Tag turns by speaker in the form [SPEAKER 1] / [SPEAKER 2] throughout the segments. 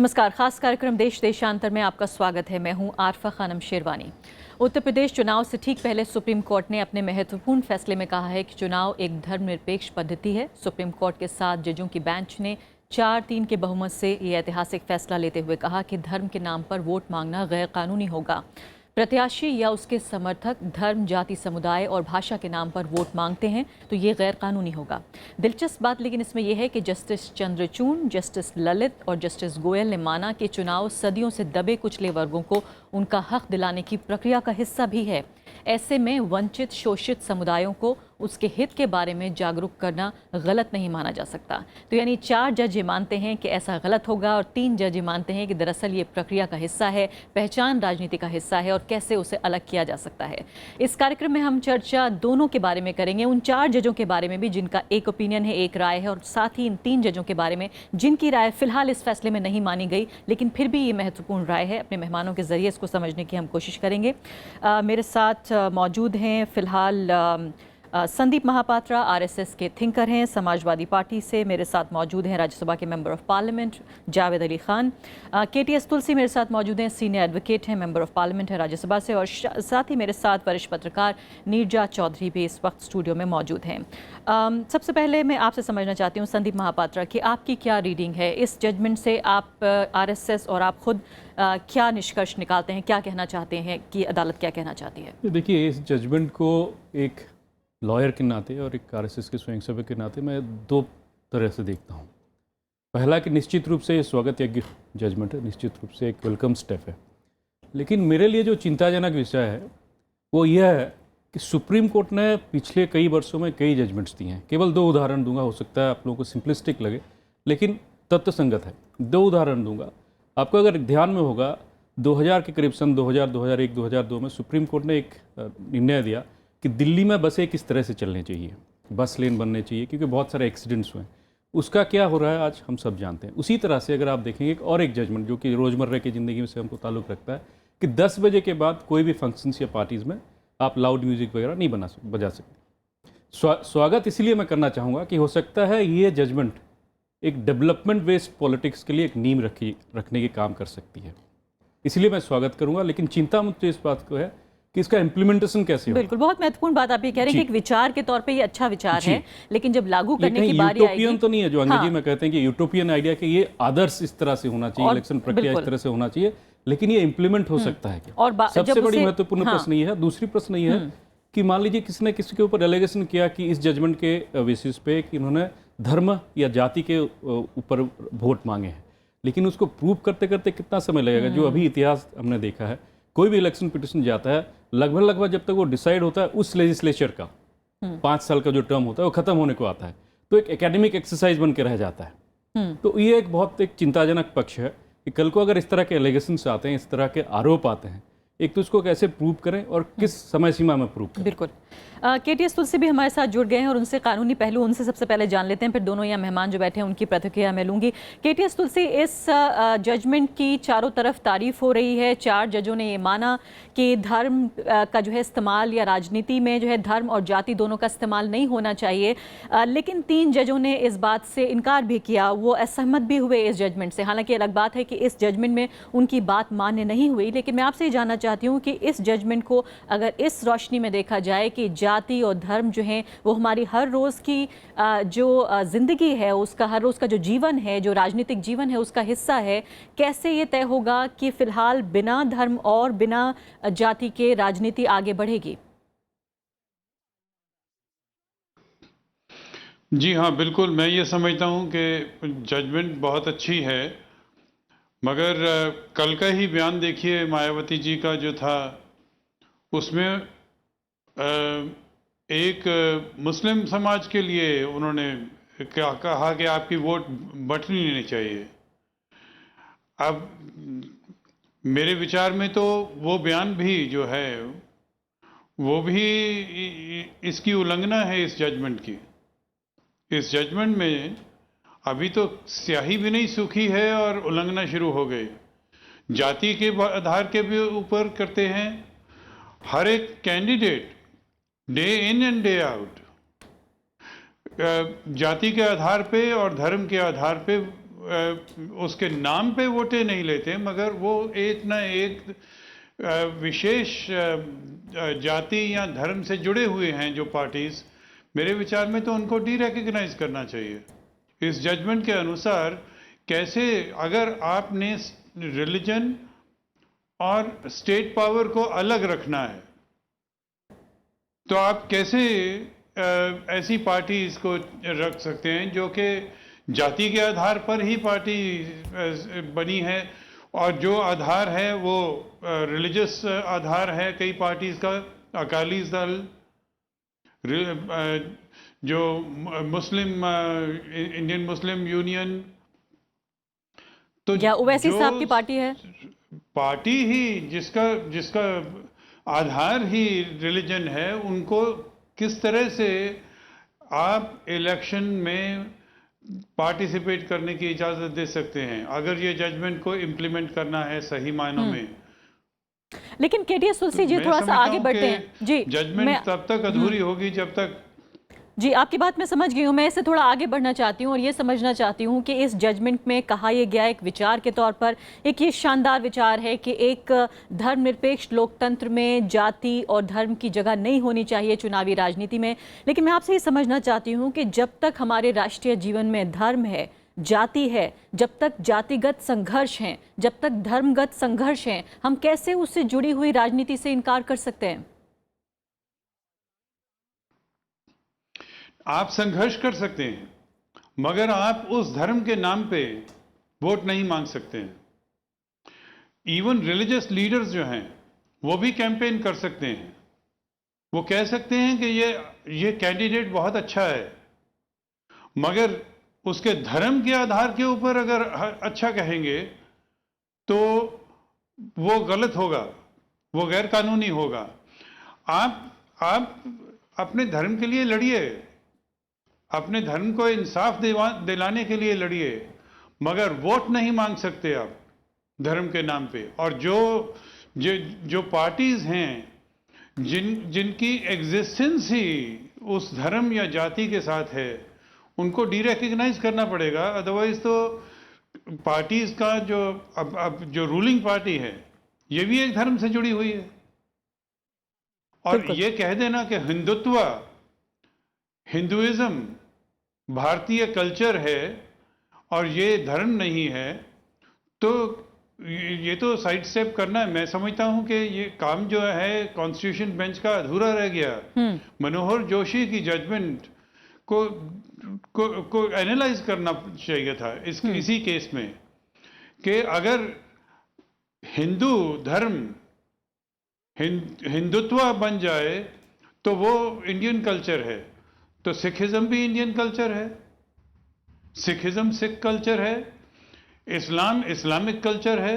[SPEAKER 1] नमस्कार। खास कार्यक्रम देश देशांतर में आपका स्वागत है। मैं हूं आरफा खानम शेरवानी। उत्तर प्रदेश चुनाव से ठीक पहले सुप्रीम कोर्ट ने अपने महत्वपूर्ण फैसले में कहा है कि चुनाव एक धर्मनिरपेक्ष पद्धति है। सुप्रीम कोर्ट के 7 जजों की बेंच ने 4-3 के बहुमत से ये ऐतिहासिक फैसला लेते हुए कहा कि धर्म के नाम पर वोट मांगना गैर कानूनी होगा। प्रत्याशी या उसके समर्थक धर्म, जाति, समुदाय और भाषा के नाम पर वोट मांगते हैं तो ये गैर कानूनी होगा। दिलचस्प बात लेकिन इसमें यह है कि जस्टिस चंद्रचूड़, जस्टिस ललित और जस्टिस गोयल ने माना कि चुनाव सदियों से दबे कुचले वर्गों को उनका हक दिलाने की प्रक्रिया का हिस्सा भी है। ऐसे में वंचित, शोषित समुदायों को उसके हित के बारे में जागरूक करना गलत नहीं माना जा सकता। तो यानी 4 जज ये मानते हैं कि ऐसा गलत होगा और 3 जज ये मानते हैं कि दरअसल ये प्रक्रिया का हिस्सा है, पहचान राजनीति का हिस्सा है और कैसे उसे अलग किया जा सकता है। इस कार्यक्रम में हम चर्चा दोनों के बारे में करेंगे, उन 4 जजों के बारे में भी जिनका एक ओपिनियन है, एक राय है, और साथ ही इन 3 जजों के बारे में जिनकी राय फिलहाल इस फैसले में नहीं मानी गई लेकिन फिर भी ये महत्वपूर्ण राय है। अपने मेहमानों के जरिए इसको समझने की हम कोशिश करेंगे। मेरे साथ मौजूद हैं फिलहाल संदीप महापात्रा, आरएसएस के थिंकर हैं, समाजवादी पार्टी से मेरे साथ मौजूद हैं राज्यसभा के member of parliament Javed Ali Khan. KTS Tulsi मेरे साथ मौजूद हैं, सीनियर एडवोकेट हैं, मेंबर ऑफ पार्लियामेंट है राज्यसभा से, और साथ ही मेरे साथ वरिष्ठ पत्रकार नीरजा चौधरी भी इस वक्त स्टूडियो में मौजूद हैं। सबसे पहले मैं आपसे समझना चाहती हूँ संदीप महापात्रा कि आपकी क्या रीडिंग है इस जजमेंट से। आप आरएसएस और आप खुद क्या निष्कर्ष निकालते हैं, क्या कहना चाहते हैं कि अदालत क्या कहना चाहती है?
[SPEAKER 2] देखिए, इस जजमेंट को एक लॉयर के नाते और एक आरएसएस के स्वयंसेवक के नाते मैं 2 तरह से देखता हूँ। पहला कि निश्चित रूप से ये स्वागत योग्य जजमेंट है, निश्चित रूप से एक वेलकम स्टेप है। लेकिन मेरे लिए जो चिंताजनक विषय है वो यह है कि सुप्रीम कोर्ट ने पिछले कई वर्षों में कई जजमेंट्स दिए हैं। केवल 2 उदाहरण दूंगा, हो सकता है आप लोगों को सिंपलिस्टिक लगे लेकिन तथ्य संगत है। 2 उदाहरण दूंगा आपको, अगर ध्यान में होगा 2000 के करीब सन 2000, 2001, 2002 में सुप्रीम कोर्ट ने एक निर्णय दिया कि दिल्ली में बसें किस तरह से चलनी चाहिए, बस लेन बनने चाहिए, क्योंकि बहुत सारे एक्सीडेंट्स हुए। उसका क्या हो रहा है आज हम सब जानते हैं। उसी तरह से अगर आप देखेंगे और एक जजमेंट जो कि रोज़मर्रा की ज़िंदगी से हमको ताल्लुक़ रखता है कि 10 बजे के बाद कोई भी फंक्शंस या पार्टीज़ में आप लाउड म्यूज़िक वगैरह नहीं बजा सकते। स्वागत इसलिए मैं करना चाहूँगा कि हो सकता है ये जजमेंट एक डेवलपमेंट बेस्ड पॉलिटिक्स के लिए एक नींव रखने के काम कर सकती है, इसलिए मैं स्वागत करूँगा। लेकिन चिंता मुझे इस बात को है कि इसका इम्प्लीमेंटेशन कैसे हो।
[SPEAKER 1] बिल्कुल, बहुत महत्वपूर्ण बात आप ये कह रहे हैं कि एक विचार के तौर पे ये अच्छा विचार है, लेकिन जब लागू करने की बारी आएगी।
[SPEAKER 2] यूटोपियन तो नहीं है जो अंग्रेजी में कहते हैं कि यूटोपियन आइडिया कि ये आदर्श इस तरह से होना चाहिए, इलेक्शन प्रक्रिया इस तरह से होना चाहिए, लेकिन ये इम्प्लीमेंट हो सकता है क्या? और सबसे बड़ी महत्वपूर्ण प्रश्न ये है। दूसरी प्रश्न ये है कि मान लीजिए किसी ने किसी के ऊपर एलिगेशन किया कि इस जजमेंट के बेसिस पे कि इन्होंने धर्म या जाति के ऊपर वोट मांगे हैं, लेकिन उसको प्रूव करते करते कितना समय लगेगा। जो अभी इतिहास हमने देखा है, कोई भी इलेक्शन पिटीशन जाता है लगभग जब तक वो डिसाइड होता है उस लेजिस्लेचर का 5 साल का जो टर्म होता है वो खत्म होने को आता है, तो एक एकेडमिक एक्सरसाइज बन के रह जाता है। तो ये एक बहुत एक चिंताजनक पक्ष है कि कल को अगर इस तरह के एलिगेशंस आते हैं, इस तरह के आरोप आते हैं, एक तो उसको कैसे प्रूव करें और किस समय सीमा में प्रूव करें।
[SPEAKER 1] बिल्कुल। केटीएस तुलसी भी हमारे साथ जुड़ गए हैं और उनसे कानूनी पहलू उनसे सबसे पहले जान लेते हैं, फिर दोनों यहाँ मेहमान जो बैठे हैं उनकी प्रतिक्रिया मैं लूंगी। केटीएस तुलसी, इस जजमेंट की चारों तरफ तारीफ हो रही है। 4 जजों ने ये माना कि धर्म का जो है इस्तेमाल या राजनीति में जो है धर्म और जाति दोनों का इस्तेमाल नहीं होना चाहिए, लेकिन 3 जजों ने इस बात से इनकार भी किया, वो असहमत भी हुए इस जजमेंट से। हालांकि अलग बात है कि इस जजमेंट में उनकी बात मान्य नहीं हुई, लेकिन मैं आपसे ये जानना चाहती हूँ कि इस जजमेंट को अगर इस रोशनी में देखा जाए कि जाति और धर्म जो है वो हमारी हर रोज़ की जो ज़िंदगी है, उसका हर रोज़ का जो जीवन है, जो राजनीतिक जीवन है, उसका हिस्सा है, कैसे ये तय होगा कि फ़िलहाल बिना धर्म और बिना जाति के राजनीति आगे बढ़ेगी?
[SPEAKER 3] जी हाँ, बिल्कुल। मैं ये समझता हूँ कि जजमेंट बहुत अच्छी है, मगर कल का ही बयान देखिए मायावती जी का जो था, उसमें एक मुस्लिम समाज के लिए उन्होंने क्या कहा कि आपकी वोट बंटनी नहीं चाहिए। अब मेरे विचार में तो वो बयान भी जो है वो भी इसकी उल्लंघना है इस जजमेंट की। इस जजमेंट में अभी तो स्याही भी नहीं सूखी है और उल्लंघना शुरू हो गई। जाति के आधार के भी ऊपर करते हैं। हर एक candidate day in and day out जाति के आधार पे और धर्म के आधार पे उसके नाम पे वोटें नहीं लेते, मगर वो एक ना एक विशेष जाति या धर्म से जुड़े हुए हैं जो पार्टीज, मेरे विचार में तो उनको डीरेकग्नाइज करना चाहिए। इस जजमेंट के अनुसार कैसे, अगर आपने रिलीजन और स्टेट पावर को अलग रखना है तो आप कैसे ऐसी पार्टीज को रख सकते हैं जो कि जाति के आधार पर ही पार्टी बनी है, और जो आधार है वो रिलीजियस आधार है कई पार्टीज का, अकाली दल, जो मुस्लिम इंडियन मुस्लिम यूनियन, तो
[SPEAKER 1] क्या ओवैसी
[SPEAKER 3] जो
[SPEAKER 1] साहब की पार्टी है?
[SPEAKER 3] पार्टी ही जिसका आधार ही रिलीजन है, उनको किस तरह से आप इलेक्शन में पार्टिसिपेट करने की इजाज़त दे सकते हैं अगर ये जजमेंट को इम्प्लीमेंट करना है सही मायनों में।
[SPEAKER 1] लेकिन केटीएस तुलसी जी
[SPEAKER 3] मैं
[SPEAKER 1] थोड़ा सा
[SPEAKER 3] समझता
[SPEAKER 1] आगे
[SPEAKER 3] हूं
[SPEAKER 1] बढ़ते
[SPEAKER 3] कि
[SPEAKER 1] हैं जी।
[SPEAKER 3] जजमेंट तब तक अधूरी होगी जब तक,
[SPEAKER 1] जी आपकी बात मैं समझ गई हूँ। मैं इससे थोड़ा आगे बढ़ना चाहती हूँ और ये समझना चाहती हूँ कि इस जजमेंट में कहा यह गया एक विचार के तौर पर, एक ये शानदार विचार है कि एक धर्मनिरपेक्ष लोकतंत्र में जाति और धर्म की जगह नहीं होनी चाहिए चुनावी राजनीति में। लेकिन मैं आपसे ये समझना चाहती हूँ कि जब तक हमारे राष्ट्रीय जीवन में धर्म है, जाति है, जब तक जातिगत संघर्ष हैं, जब तक धर्मगत संघर्ष हैं, हम कैसे उससे जुड़ी हुई राजनीति से इनकार कर सकते हैं?
[SPEAKER 3] आप संघर्ष कर सकते हैं मगर आप उस धर्म के नाम पे वोट नहीं मांग सकते हैं। इवन रिलीजियस लीडर्स जो हैं वो भी कैंपेन कर सकते हैं, वो कह सकते हैं कि ये कैंडिडेट बहुत अच्छा है, मगर उसके धर्म के आधार के ऊपर अगर अच्छा कहेंगे तो वो गलत होगा, वो गैर कानूनी होगा। आप अपने धर्म के लिए लड़िए, अपने धर्म को इंसाफ दिलाने के लिए लड़िए, मगर वोट नहीं मांग सकते आप धर्म के नाम पे। और जो पार्टीज हैं जिनकी एग्जिस्टेंस ही उस धर्म या जाति के साथ है, उनको डीरेकग्नाइज करना पड़ेगा। अदरवाइज तो पार्टीज का अब जो रूलिंग पार्टी है ये भी एक धर्म से जुड़ी हुई है, और ये कह देना कि हिंदुइज्म भारतीय कल्चर है और ये धर्म नहीं है, तो ये तो साइड स्टेप करना है। मैं समझता हूं कि ये काम जो है कॉन्स्टिट्यूशन बेंच का अधूरा रह गया। मनोहर जोशी की जजमेंट को एनालाइज करना चाहिए था इसी केस में, कि अगर हिंदू धर्म हिंदुत्व बन जाए तो वो इंडियन कल्चर है, तो सिखिज्म भी इंडियन कल्चर है, सिखिज्म सिख कल्चर है, इस्लाम इस्लामिक कल्चर है,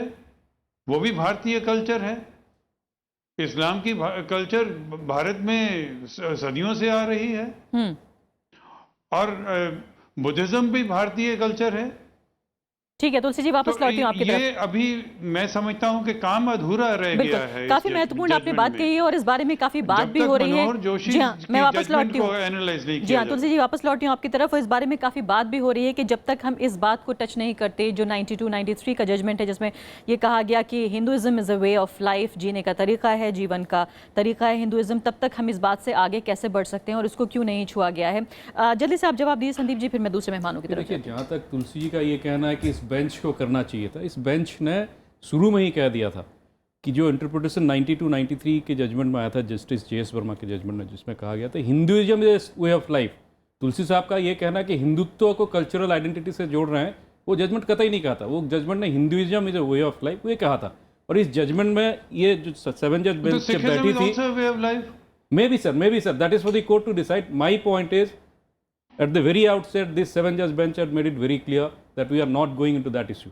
[SPEAKER 3] वो भी भारतीय कल्चर है। इस्लाम की कल्चर भारत में सदियों से आ रही है, और बुद्धिज्म भी भारतीय कल्चर है।
[SPEAKER 1] ठीक है तुलसी जी, वापस
[SPEAKER 3] तो
[SPEAKER 1] लौटी हूँ आपकी तरफ।
[SPEAKER 3] ये अभी मैं समझता हूँ कि काम अधूरा रह गया है।
[SPEAKER 1] काफी महत्वपूर्ण आपने बात कही है और इस बारे में काफी बात भी हो रही है। जी हाँ, मैं वापस लौटी हूँ। जी हाँ तुलसी जी, वापस लौटी हूँ आपकी तरफ। और इस बारे में काफी बात भी हो रही है कि जब तक हम इस बात को टच नहीं करते, जो 92-93 का जजमेंट है जिसमें ये कहा गया कि Hinduism is a way of life, जीने का तरीका है, जीवन का तरीका है हिंदुइज्म, तब तक हम इस बात से आगे कैसे बढ़ सकते हैं और इसको क्यों नहीं छुआ गया है? जल्दी से आप जवाब दीजिए संदीप जी, फिर मैं दूसरे मेहमानों की तरफ।
[SPEAKER 2] देखिए, जहाँ तक तुलसी जी का ये कहना है कि इस बेंच को करना चाहिए था, इस बेंच ने शुरू में ही कह दिया था कि जो इंटरप्रिटेशन 92-93 के जजमेंट में आया था, जस्टिस JS वर्मा के जजमेंट में, जिसमें कहा गया था Hinduism is way of life. Tulsi साहब का ये कहना कि हिंदुत्व को कल्चरल आइडेंटिटी से जोड़ रहे हैं, वो जजमेंट कतई नहीं कहा था। वो जजमेंट ने Hinduism is a way of life ये कहा था। और इस जजमेंट में ये जो 7 जज बेंच जब बैठी थी, may be sir that is for the court to decide. My point is at the very outset this 7 judge bench had made it very clear that we are not going into that issue।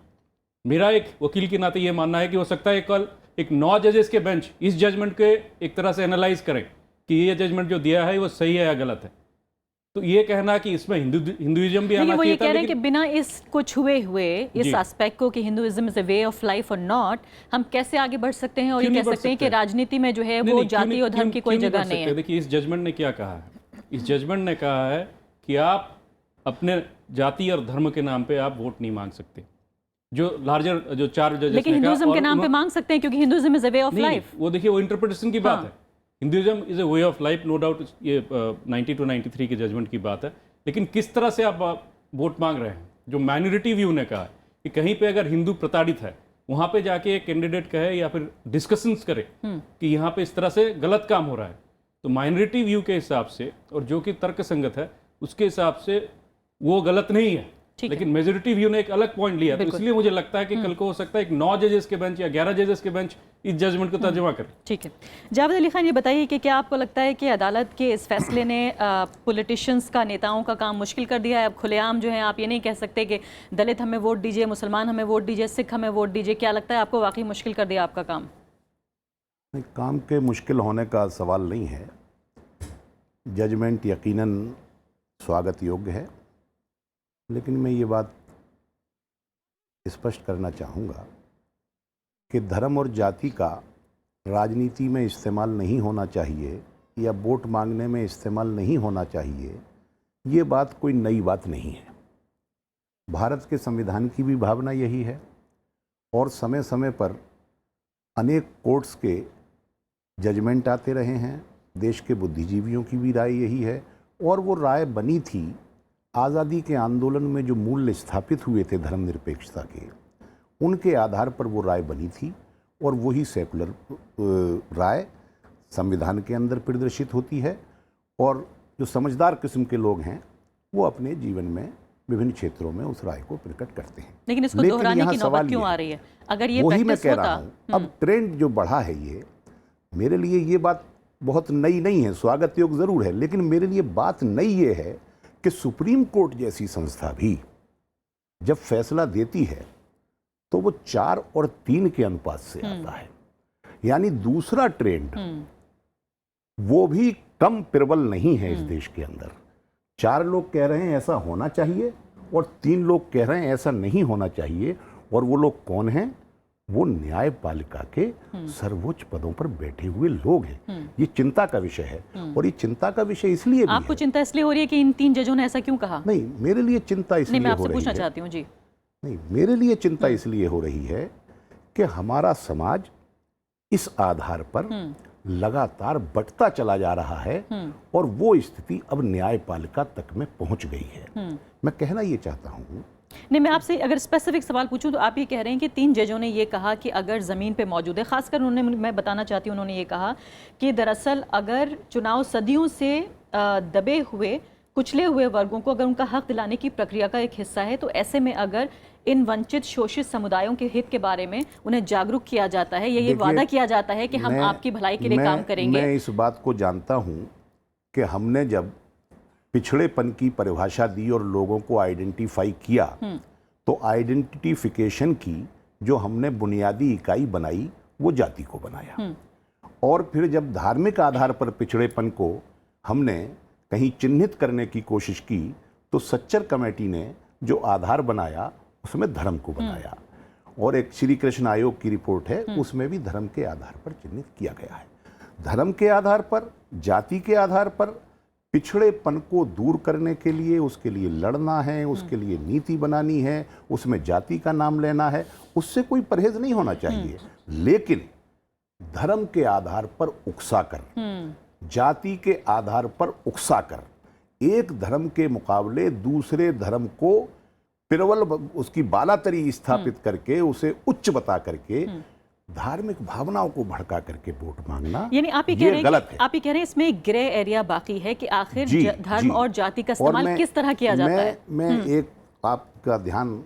[SPEAKER 2] मेरा एक वकील के नाते ये मानना है कि हो सकता है कल एक 9 जजेस के बेंच इस जजमेंट के एक तरह से एनालाइज करें कि ये जजमेंट जो दिया है वो सही है या गलत है। तो ये कहना कि इसमें हिंदुइज्म भी आना
[SPEAKER 1] वो ये
[SPEAKER 2] चाहिए था,
[SPEAKER 1] कह रहे हैं कि बिना इसको छुए हुए इस एस्पेक्ट को कि Hinduism is a way of life और नॉट, हम कैसे आगे बढ़ सकते हैं और ये कह सकते हैं कि राजनीति में जो है वो जाति और धर्म की कोई जगह नहीं है।
[SPEAKER 2] देखिए, इस जजमेंट ने क्या कहा है? इस जजमेंट ने कहा है कि आप अपने जाति और धर्म के नाम पे आप वोट नहीं मांग सकते। जो लार्जर जो 4 जजेस
[SPEAKER 1] लेकिन हिंदुइज्म के नाम पे मांग सकते हैं, क्योंकि Hinduism is a way of life.
[SPEAKER 2] वो देखिए, वो इंटरप्रिटेशन की बात है। Hinduism is a way of life, no doubt. ये 92 93 के जजमेंट की बात है। लेकिन किस तरह से आप वोट मांग रहे हैं? जो माइनॉरिटी व्यू ने कहा है कि कहीं पे अगर हिंदू प्रताड़ित है, वहां पे जाके एक कैंडिडेट कहे या फिर डिस्कशंस करे कि यहाँ पे इस तरह से गलत काम हो रहा है, तो माइनॉरिटी व्यू के हिसाब से और जो कि तर्क संगत है उसके हिसाब से वो गलत नहीं है। लेकिन मेजोरिटी व्यू ने एक अलग पॉइंट लिया, तो इसलिए मुझे लगता है कि कल को हो सकता है एक 9 जजेस के बेंच या 11 जजेस के बेंच इस जजमेंट को तर्जुमा करे।
[SPEAKER 1] ठीक है, जावेद अली खान, ये बताइए कि क्या आपको लगता है कि अदालत के इस फैसले ने पॉलिटिशियंस का, नेताओं का काम मुश्किल कर दिया है? अब खुलेआम जो है आप ये नहीं कह सकते कि दलित हमें वोट दीजिए, मुसलमान हमें वोट दीजिए, सिख हमें वोट दीजिए। क्या लगता है आपको वाकई मुश्किल कर दिया आपका काम?
[SPEAKER 4] नहीं, काम के मुश्किल होने का सवाल नहीं है। जजमेंट यकीनन स्वागत योग्य है, लेकिन मैं ये बात स्पष्ट करना चाहूँगा कि धर्म और जाति का राजनीति में इस्तेमाल नहीं होना चाहिए या वोट मांगने में इस्तेमाल नहीं होना चाहिए, ये बात कोई नई बात नहीं है। भारत के संविधान की भी भावना यही है और समय समय पर अनेक कोर्ट्स के जजमेंट आते रहे हैं। देश के बुद्धिजीवियों की भी राय यही है और वो राय बनी थी आज़ादी के आंदोलन में जो मूल्य स्थापित हुए थे धर्मनिरपेक्षता के, उनके आधार पर वो राय बनी थी और वही सेकुलर राय संविधान के अंदर प्रदर्शित होती है। और जो समझदार किस्म के लोग हैं वो अपने जीवन में विभिन्न क्षेत्रों में उस राय को प्रकट करते हैं।
[SPEAKER 1] लेकिन इसको दोहराने की नौबत क्यों आ रही है? अगर ये
[SPEAKER 4] वही मैं
[SPEAKER 1] प्रैक्टिस
[SPEAKER 4] कह रहा हूँ, अब ट्रेंड जो बढ़ा है, ये मेरे लिए ये बात बहुत नई नहीं है, स्वागत योग्य जरूर है, लेकिन मेरे लिए बात नई ये है कि सुप्रीम कोर्ट जैसी संस्था भी जब फैसला देती है तो वो 4 और 3 के अनुपात से आता है। यानी दूसरा ट्रेंड वो भी कम प्रबल नहीं है इस देश के अंदर। 4 लोग कह रहे हैं ऐसा होना चाहिए और 3 लोग कह रहे हैं ऐसा नहीं होना चाहिए। और वो लोग कौन हैं? वो न्यायपालिका के सर्वोच्च पदों पर बैठे हुए लोग हैं। ये चिंता का विषय है और ये चिंता का विषय इसलिए भी
[SPEAKER 1] आपको
[SPEAKER 4] है।
[SPEAKER 1] चिंता इसलिए हो रही है कि इन 3 जजों ने ऐसा क्यों कहा?
[SPEAKER 4] नहीं, मेरे लिए चिंता इसलिए
[SPEAKER 1] मैं
[SPEAKER 4] हो
[SPEAKER 1] आपसे
[SPEAKER 4] रही
[SPEAKER 1] पूछना
[SPEAKER 4] है।
[SPEAKER 1] चाहती हूँ जी।
[SPEAKER 4] नहीं, मेरे लिए चिंता इसलिए हो रही है कि हमारा समाज इस आधार पर लगातार बढ़ता चला जा रहा है और वो स्थिति अब न्यायपालिका तक में पहुंच गई है। मैं कहना ये चाहता हूं।
[SPEAKER 1] नहीं, मैं आपसे अगर स्पेसिफिक सवाल पूछूं तो आप ये कह रहे हैं कि 3 जजों ने ये कहा कि अगर ज़मीन पे मौजूद है, खासकर उन्होंने, मैं बताना चाहती हूँ, उन्होंने ये कहा कि दरअसल अगर चुनाव सदियों से दबे हुए, कुचले हुए वर्गों को अगर उनका हक दिलाने की प्रक्रिया का एक हिस्सा है, तो ऐसे में अगर इन वंचित शोषित समुदायों के हित के बारे में उन्हें जागरूक किया जाता है या ये वादा किया जाता है कि हम आपकी भलाई के लिए काम करेंगे।
[SPEAKER 4] मैं इस बात को जानता हूं कि हमने जब पिछड़ेपन की परिभाषा दी और लोगों को आइडेंटिफाई किया, तो आइडेंटिफिकेशन की जो हमने बुनियादी इकाई बनाई वो जाति को बनाया। और फिर जब धार्मिक आधार पर पिछड़ेपन को हमने कहीं चिन्हित करने की कोशिश की, तो सच्चर कमेटी ने जो आधार बनाया उसमें धर्म को बनाया। और एक श्री कृष्ण आयोग की रिपोर्ट है, उसमें भी धर्म के आधार पर चिन्हित किया गया है। धर्म के आधार पर, जाति के आधार पर पिछड़ेपन को दूर करने के लिए, उसके लिए लड़ना है, उसके लिए नीति बनानी है, उसमें जाति का नाम लेना है, उससे कोई परहेज नहीं होना चाहिए। लेकिन धर्म के आधार पर उकसाकर, जाति के आधार पर उकसाकर एक धर्म के मुकाबले दूसरे धर्म को प्रबल, उसकी बालातरी स्थापित करके, उसे उच्च बता करके धार्मिक भावनाओं को भड़का करके वोट मांगना,
[SPEAKER 1] यानी आप ये कह रहे हैं
[SPEAKER 4] गलत है।
[SPEAKER 1] आप ये कह रहे हैं इसमें एक ग्रे एरिया बाकी है कि आखिर धर्म और जाति का इस्तेमाल किस तरह किया जाता है।
[SPEAKER 4] मैं एक आपका ध्यान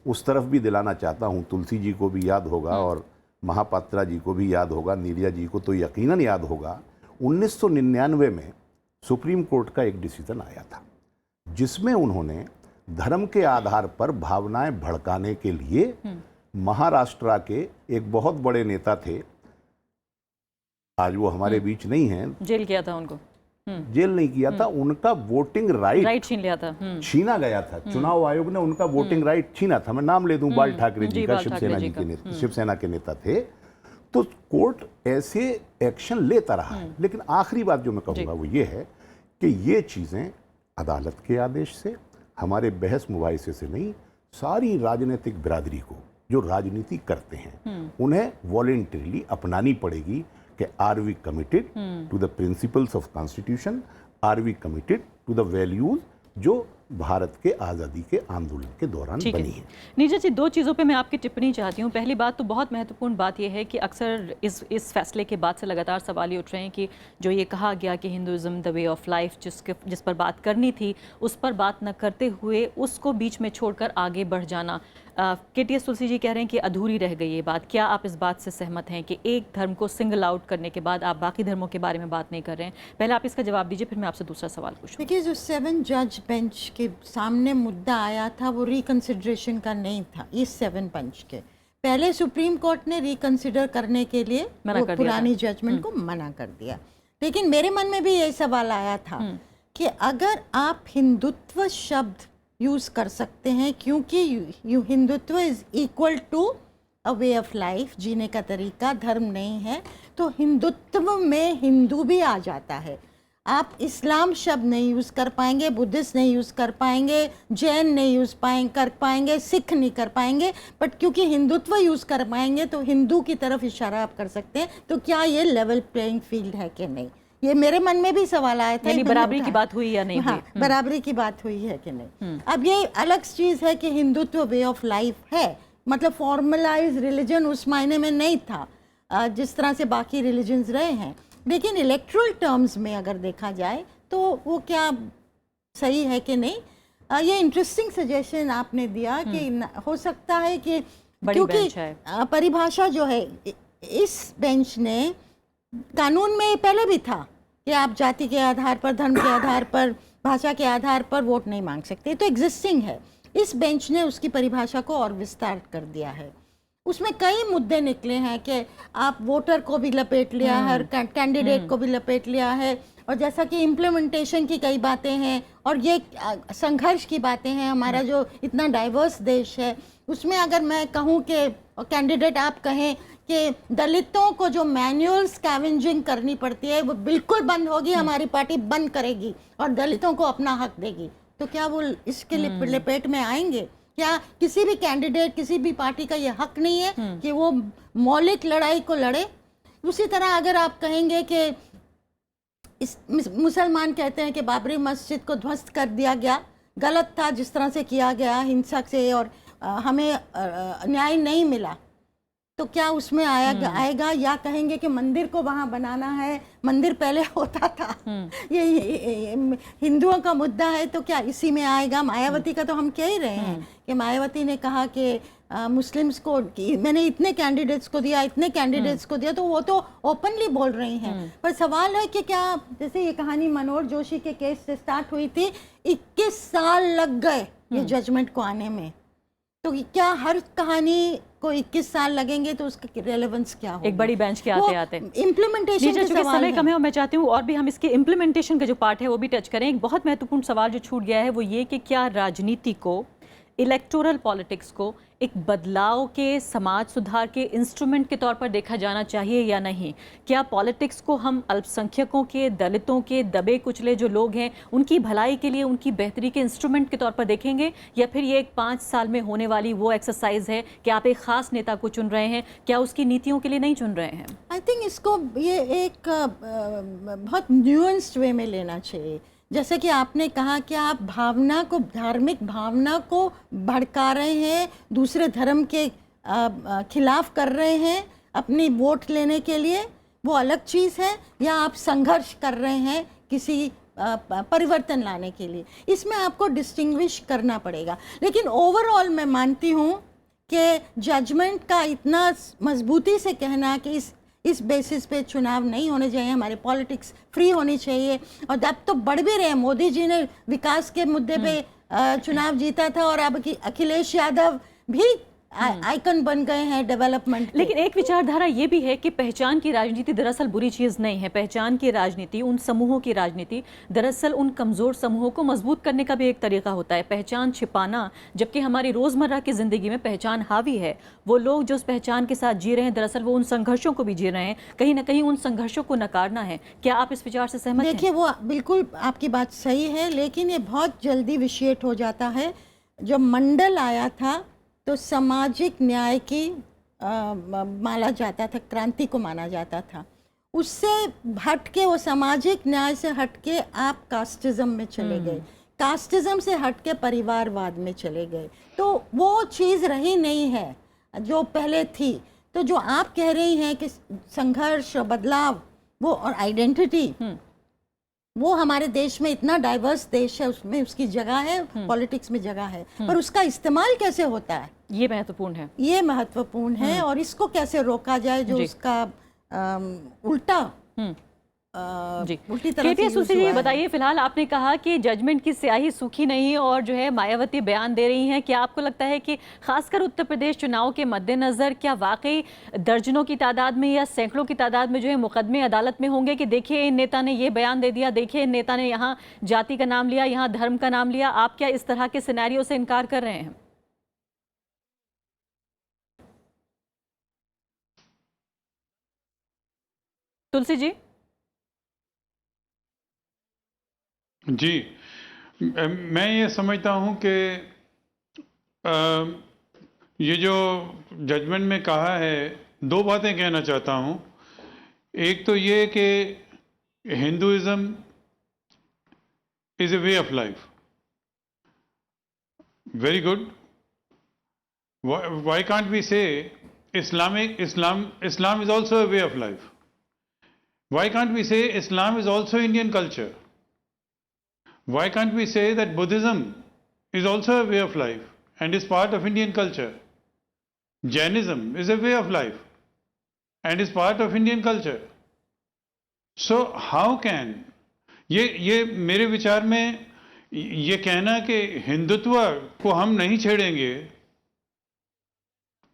[SPEAKER 4] उस तरफ भी दिलाना चाहता हूं। तुलसी जी को भी याद होगा और महापात्रा जी को भी याद होगा, नीलिया जी को तो यकीनन याद होगा। 1999 में सुप्रीम कोर्ट का एक डिसीजन आया था जिसमें उन्होंने धर्म के आधार पर भावनाएं भड़काने के लिए महाराष्ट्र के एक बहुत बड़े नेता थे, आज वो हमारे बीच नहीं हैं,
[SPEAKER 1] जेल किया था उनको।
[SPEAKER 4] जेल नहीं किया था, उनका वोटिंग राइट
[SPEAKER 1] छीन लिया था,
[SPEAKER 4] छीना गया था। चुनाव आयोग ने उनका वोटिंग राइट छीना था। मैं नाम ले दूं, बाल ठाकरे जी का, शिवसेना के नेता थे। तो कोर्ट ऐसे एक्शन लेता रहा है। लेकिन आखिरी बात जो मैं कहूँगा वो ये है कि ये चीज़ें अदालत के आदेश से, हमारे बहस मुबाहिसे से नहीं, सारी राजनीतिक बिरादरी को जो राजनीति करते हैं उन्हें वॉलेंटरीली अपनानी पड़ेगी कि are we committed to the principles of constitution, are we committed to the values जो भारत के आज़ादी के आंदोलन के दौरान बनी है।
[SPEAKER 1] नीरज जी, दो चीज़ों पे मैं आपकी टिप्पणी चाहती हूँ। पहली बात तो बहुत महत्वपूर्ण बात यह है कि अक्सर इस फैसले के बाद से लगातार सवाल ये उठ रहे हैं कि जो ये कहा गया कि Hinduism the way of life जिस पर बात करनी थी उस पर बात न करते हुए उसको बीच में छोड़कर आगे बढ़ जाना, KTS तुलसी जी कह रहे हैं कि अधूरी रह गई ये बात। क्या आप इस बात से सहमत हैं कि एक धर्म को सिंगल आउट करने के बाद आप बाकी धर्मों के बारे में बात नहीं कर रहे हैं? पहले आप इसका जवाब दीजिए, फिर मैं आपसे दूसरा सवाल पूछूँ।
[SPEAKER 5] देखिए, जो 7 जज बेंच के सामने मुद्दा आया था वो रिकंसिडरेशन का नहीं था। इस 7 पंच के पहले सुप्रीम कोर्ट ने रिकंसिडर करने के लिए वो पुरानी जजमेंट को मना कर दिया। लेकिन मेरे मन में भी यही सवाल आया था कि अगर आप हिंदुत्व शब्द यूज़ कर सकते हैं, क्योंकि Hindutva is equal to a way of life, जीने का तरीका, धर्म नहीं है, तो हिंदुत्व में हिंदू भी आ जाता है। आप इस्लाम शब्द नहीं यूज़ कर पाएंगे, बुद्धिस्ट नहीं यूज़ कर पाएंगे, जैन नहीं यूज़ कर पाएंगे, सिख नहीं कर पाएंगे, बट क्योंकि हिंदुत्व यूज़ कर पाएंगे तो हिंदू की तरफ इशारा आप कर सकते हैं। तो क्या ये लेवल प्लेइंग फील्ड है कि नहीं, ये मेरे मन में भी सवाल आया था।
[SPEAKER 1] बराबरी की बात हुई या नहीं?
[SPEAKER 5] हाँ, बराबरी की बात हुई है कि नहीं। अब ये अलग चीज़ है कि हिंदुत्व वे ऑफ लाइफ है, मतलब फॉर्मलाइज रिलीजन उस मायने में नहीं था जिस तरह से बाकी रिलीजन्स रहे हैं। लेकिन इलेक्ट्रल टर्म्स में अगर देखा जाए तो वो क्या सही है कि नहीं, ये इंटरेस्टिंग सजेशन आपने दिया कि हो सकता है कि क्योंकि परिभाषा जो है इस बेंच ने, कानून में पहले भी था कि आप जाति के आधार पर, धर्म के आधार पर, भाषा के आधार पर वोट नहीं मांग सकते, तो एग्जिस्टिंग है। इस बेंच ने उसकी परिभाषा को और विस्तार कर दिया है। उसमें कई मुद्दे निकले हैं कि आप वोटर को भी लपेट लिया है, कैंडिडेट को भी लपेट लिया है, और जैसा कि इम्प्लीमेंटेशन की कई बातें हैं और ये संघर्ष की बातें हैं। हमारा जो इतना डाइवर्स देश है उसमें अगर मैं कहूँ कि कैंडिडेट आप कहें कि दलितों को जो मैनुअल स्कैवेंजिंग करनी पड़ती है वो बिल्कुल बंद होगी, हमारी पार्टी बंद करेगी और दलितों को अपना हक देगी, तो क्या वो इसके लपेट में आएंगे? क्या किसी भी कैंडिडेट, किसी भी पार्टी का ये हक नहीं है कि वो मौलिक लड़ाई को लड़े? उसी तरह अगर आप कहेंगे कि मुसलमान कहते हैं कि बाबरी मस्जिद को ध्वस्त कर दिया गया, गलत था जिस तरह से किया गया हिंसक से, और हमें न्याय नहीं मिला, तो क्या उसमें आएगा? या कहेंगे कि मंदिर को वहाँ बनाना है, मंदिर पहले होता था, ये हिंदुओं का मुद्दा है, तो क्या इसी में आएगा? मायावती का तो हम कह ही रहे हैं कि मायावती ने कहा कि मुस्लिम्स को मैंने इतने कैंडिडेट्स को दिया, इतने कैंडिडेट्स को दिया, तो वो तो ओपनली बोल रही हैं। पर सवाल है कि क्या, जैसे ये कहानी मनोहर जोशी के केस से स्टार्ट हुई थी, 21 साल लग गए ये जजमेंट को आने में, तो क्या हर कहानी को 21 साल लगेंगे तो उसका रेलेवेंस क्या होगा?
[SPEAKER 1] एक बड़ी बेंच के आते आते
[SPEAKER 5] इम्प्लीमेंटेशन के सवाल
[SPEAKER 1] समय कम है और मैं चाहती हूँ और भी हम इसके इम्प्लीमेंटेशन का जो पार्ट है वो भी टच करें। एक बहुत महत्वपूर्ण सवाल जो छूट गया है वो ये कि क्या राजनीति को, इलेक्टोरल पॉलिटिक्स को एक बदलाव के, समाज सुधार के इंस्ट्रूमेंट के तौर पर देखा जाना चाहिए या नहीं? क्या पॉलिटिक्स को हम अल्पसंख्यकों के, दलितों के, दबे कुचले जो लोग हैं उनकी भलाई के लिए, उनकी बेहतरी के इंस्ट्रूमेंट के तौर पर देखेंगे, या फिर ये एक 5 साल में होने वाली वो एक्सरसाइज है कि आप एक ख़ास नेता को चुन रहे हैं, क्या उसकी नीतियों के लिए नहीं चुन रहे हैं?
[SPEAKER 5] आई थिंक इसको ये एक बहुत न्यूएंस्ड वे में लेना चाहिए। जैसे कि आपने कहा कि आप भावना को, धार्मिक भावना को भड़का रहे हैं, दूसरे धर्म के खिलाफ कर रहे हैं अपनी वोट लेने के लिए, वो अलग चीज़ है, या आप संघर्ष कर रहे हैं किसी परिवर्तन लाने के लिए, इसमें आपको डिस्टिंग्विश करना पड़ेगा। लेकिन ओवरऑल मैं मानती हूँ कि जजमेंट का इतना मजबूती से कहना कि इस बेसिस पे चुनाव नहीं होने चाहिए, हमारे पॉलिटिक्स फ्री होनी चाहिए, और अब तो बढ़ भी रहे हैं। मोदी जी ने विकास के मुद्दे पे चुनाव जीता था, और अब अखिलेश यादव भी आइकन बन गए हैं डेवलपमेंट के।
[SPEAKER 1] लेकिन एक विचारधारा ये भी है कि पहचान की राजनीति दरअसल बुरी चीज़ नहीं है। पहचान की राजनीति, उन समूहों की राजनीति दरअसल उन कमज़ोर समूहों को मजबूत करने का भी एक तरीका होता है। पहचान छिपाना, जबकि हमारी रोज़मर्रा की ज़िंदगी में पहचान हावी है। वो लोग जो उस पहचान के साथ जी रहे हैं, दरअसल वो उन संघर्षों को भी जी रहे हैं। कहीं ना कहीं उन संघर्षों को नकारना है। क्या आप इस विचार से सहमत हैं?
[SPEAKER 5] देखिए, वो बिल्कुल आपकी बात सही है, लेकिन ये बहुत जल्दी विशेष हो जाता है। जब मंडल आया था तो सामाजिक न्याय की माना जाता था, क्रांति को माना जाता था। उससे हटके, वो सामाजिक न्याय से हटके आप कास्टिज्म में चले गए, कास्टिज्म से हटके परिवारवाद में चले गए, तो वो चीज़ रही नहीं है जो पहले थी। तो जो आप कह रही हैं कि संघर्ष, बदलाव, वो और आइडेंटिटी, वो हमारे देश में इतना डाइवर्स देश है, उसमें उसकी जगह है, पॉलिटिक्स में जगह है, पर उसका इस्तेमाल कैसे होता है,
[SPEAKER 1] ये महत्वपूर्ण है।
[SPEAKER 5] ये महत्वपूर्ण है। और इसको कैसे रोका जाए जो उसका उल्टा
[SPEAKER 1] जी,
[SPEAKER 5] उल्टी तरह
[SPEAKER 1] KPS
[SPEAKER 5] से यूज
[SPEAKER 1] जी
[SPEAKER 5] हुआ है।
[SPEAKER 1] बताइए, फिलहाल आपने कहा कि जजमेंट की स्याही सूखी नहीं और जो है मायावती बयान दे रही हैं। क्या आपको लगता है कि खासकर उत्तर प्रदेश चुनाव के मद्देनजर क्या वाकई दर्जनों की तादाद में या सैकड़ों की तादाद में जो है मुकदमे अदालत में होंगे कि देखिए इन नेता ने ये बयान दे दिया, देखिए इन नेता ने यहाँ जाति का नाम लिया, यहाँ धर्म का नाम लिया? आप क्या इस तरह के सिनेरियो से इनकार कर रहे हैं? तुलसी जी।
[SPEAKER 3] जी, मैं ये समझता हूँ कि ये जो जजमेंट में कहा है, दो बातें कहना चाहता हूँ। एक तो ये कि Hinduism is a way of life, very good. Why can't we say Islam is also a way of life? Why can't we say Islam is also Indian culture? Why can't we say that Buddhism is also a way of life and is part of Indian culture? Jainism is a way of life and is part of Indian culture. So how can ये मेरे विचार में ये कहना कि हिंदुत्व को हम नहीं छेड़ेंगे,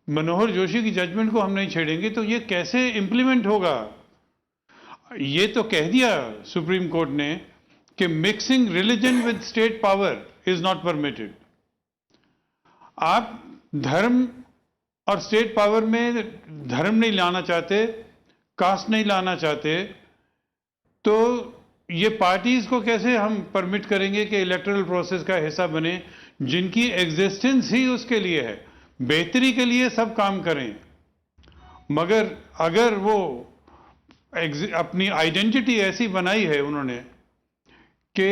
[SPEAKER 3] मनोहर जोशी की जजमेंट को हम नहीं छेड़ेंगे, तो ये कैसे इम्प्लीमेंट होगा? ये तो कह दिया सुप्रीम कोर्ट ने कि mixing religion with state power is not permitted. आप धर्म और स्टेट पावर में धर्म नहीं लाना चाहते, कास्ट नहीं लाना चाहते, तो ये पार्टीज को कैसे हम परमिट करेंगे कि इलेक्टोरल प्रोसेस का हिस्सा बने, जिनकी एग्जिस्टेंस ही उसके लिए है, बेहतरी के लिए सब काम करें, मगर अगर वो अपनी आइडेंटिटी ऐसी बनाई है उन्होंने कि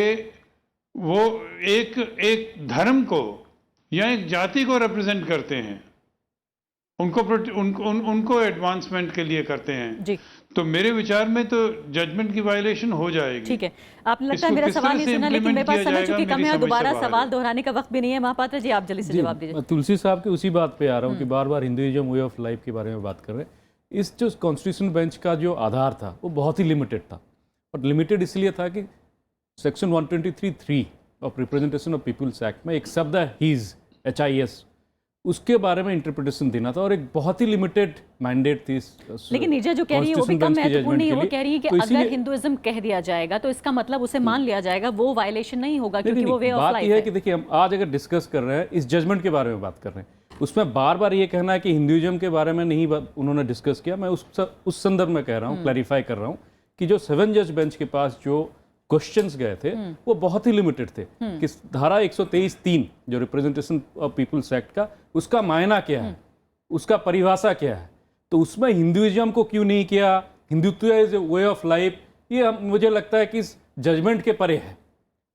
[SPEAKER 3] वो एक धर्म को या एक जाति को रिप्रेजेंट करते हैं, उनको एडवांसमेंट के लिए करते हैं
[SPEAKER 1] जी।
[SPEAKER 3] तो मेरे विचार में तो जजमेंट की वायलेशन हो जाएगी।
[SPEAKER 1] ठीक है, आपने लगता है
[SPEAKER 3] इसको
[SPEAKER 1] मेरा
[SPEAKER 3] किस
[SPEAKER 1] सवाल
[SPEAKER 3] तरह
[SPEAKER 1] नहीं
[SPEAKER 3] से
[SPEAKER 1] सुना, लेकिन मेरे पास
[SPEAKER 3] implement
[SPEAKER 1] समय
[SPEAKER 3] किया
[SPEAKER 1] चूंकि
[SPEAKER 3] जाएगा,
[SPEAKER 1] कम है,
[SPEAKER 3] मेरी
[SPEAKER 1] दोबारा
[SPEAKER 3] समझ से बाहर
[SPEAKER 1] सवाल
[SPEAKER 3] है।
[SPEAKER 1] दोहराने का वक्त भी नहीं है। महापात्र जी, आप जल्दी से जवाब दीजिए।
[SPEAKER 2] तुलसी साहब की उसी बात पे आ रहा हूँ कि बार बार हिंदुइज्म वे ऑफ लाइफ के बारे में बात कर रहे हैं। इस जो कॉन्स्टिट्यूशन बेंच का जो आधार था वो बहुत ही लिमिटेड था, और लिमिटेड इसलिए था कि section 123(3) of representation of peoples act में एक शब्द है हीज, HIS, उसके बारे में इंटरप्रिटेशन देना था, और एक बहुत ही लिमिटेड मैंडेट थी।
[SPEAKER 1] लेकिन नीरजा जो कह रही है वो भी कम महत्वपूर्ण नहीं है। वो कह रही है कि अगर हिंदुइज्म कह दिया जाएगा तो इसका मतलब उसे मान लिया जाएगा, वो वायलेशन नहीं होगा, क्योंकि वो वे ऑफ
[SPEAKER 2] बात
[SPEAKER 1] लाइफ
[SPEAKER 2] यह है
[SPEAKER 1] है।
[SPEAKER 2] कि देखिए, हम आज अगर डिस्कस कर रहे हैं, इस जजमेंट के बारे में बात कर रहे हैं, उसमें बार बार ये कहना है कि हिंदुइज्म के बारे में नहीं उन्होंने डिस्कस किया। मैं उस संदर्भ में कह रहा हूँ, क्लैरिफाई कर रहा हूँ कि जो 7 जज बेंच के पास जो क्वेश्चंस गए थे वो बहुत ही लिमिटेड थे कि धारा 123(3) जो रिप्रेजेंटेशन ऑफ पीपल्स एक्ट का, उसका मायना क्या है, उसका परिभाषा क्या है, तो उसमें हिंदुइज्म को क्यों नहीं किया, Hindutva is way of life, ये मुझे लगता है कि इस जजमेंट के परे है।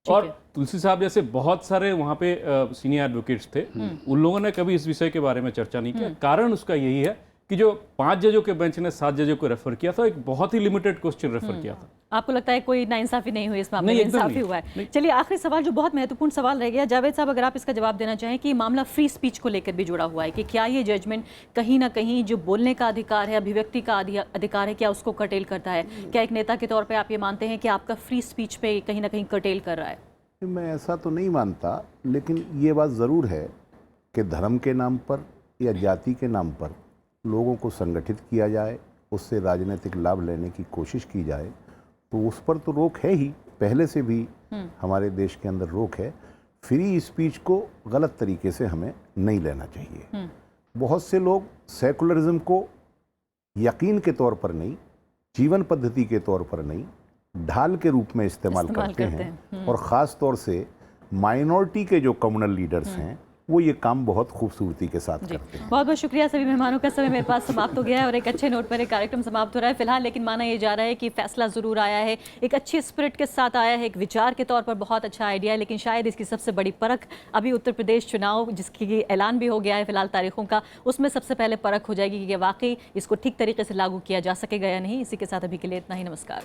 [SPEAKER 2] और तुलसी साहब जैसे बहुत सारे वहाँ पे सीनियर एडवोकेट्स थे, उन लोगों ने कभी इस विषय के बारे में चर्चा नहीं किया। कारण उसका यही है कि जो 5 जजों के बेंच ने 7 जजों को रेफर किया था, एक बहुत ही लिमिटेड क्वेश्चन रेफर किया था।
[SPEAKER 1] आपको लगता है कोई नाइंसाफी नहीं हुई इस मामले में? इंसाफी हुआ है। चलिए, आखिरी सवाल जो बहुत महत्वपूर्ण सवाल रह गया, जावेद साहब अगर आप इसका जवाब देना चाहें कि मामला फ्री स्पीच को लेकर भी जुड़ा हुआ है कि क्या ये जजमेंट कहीं ना कहीं जो बोलने का अधिकार है, अभिव्यक्ति का अधिकार है, क्या उसको कर्टेल करता है? क्या एक नेता के तौर पर आप ये मानते हैं कि आपका फ्री स्पीच पे कहीं ना कहीं कर्टेल कर रहा है?
[SPEAKER 4] मैं ऐसा तो नहीं मानता, लेकिन ये बात ज़रूर है कि धर्म के नाम पर, या जाति के नाम पर लोगों को संगठित किया जाए, उससे राजनीतिक लाभ लेने की कोशिश की जाए, तो उस पर तो रोक है ही, पहले से भी हमारे देश के अंदर रोक है। फ्री स्पीच को गलत तरीके से हमें नहीं लेना चाहिए। बहुत से लोग सेकुलरिज्म को यकीन के तौर पर नहीं, जीवन पद्धति के तौर पर नहीं, ढाल के रूप में इस्तेमाल करते हैं। और ख़ास तौर से माइनॉरिटी के जो कम्युनल लीडर्स हैं वो ये काम बहुत खूबसूरती के साथ करते हैं।
[SPEAKER 1] बहुत बहुत शुक्रिया सभी मेहमानों का। समय मेरे पास समाप्त हो गया है और एक अच्छे नोट पर एक कार्यक्रम समाप्त हो रहा है फिलहाल, लेकिन माना ये जा रहा है कि फैसला ज़रूर आया है, एक अच्छी स्पिरिट के साथ आया है, एक विचार के तौर पर बहुत अच्छा आइडिया है, लेकिन शायद इसकी सबसे बड़ी परख अभी उत्तर प्रदेश चुनाव जिसकी ऐलान भी हो गया है फिलहाल तारीखों का, उसमें सबसे पहले परख हो जाएगी कि वाकई इसको ठीक तरीके से लागू किया जा सकेगा या नहीं। इसी के साथ अभी के लिए इतना ही, नमस्कार।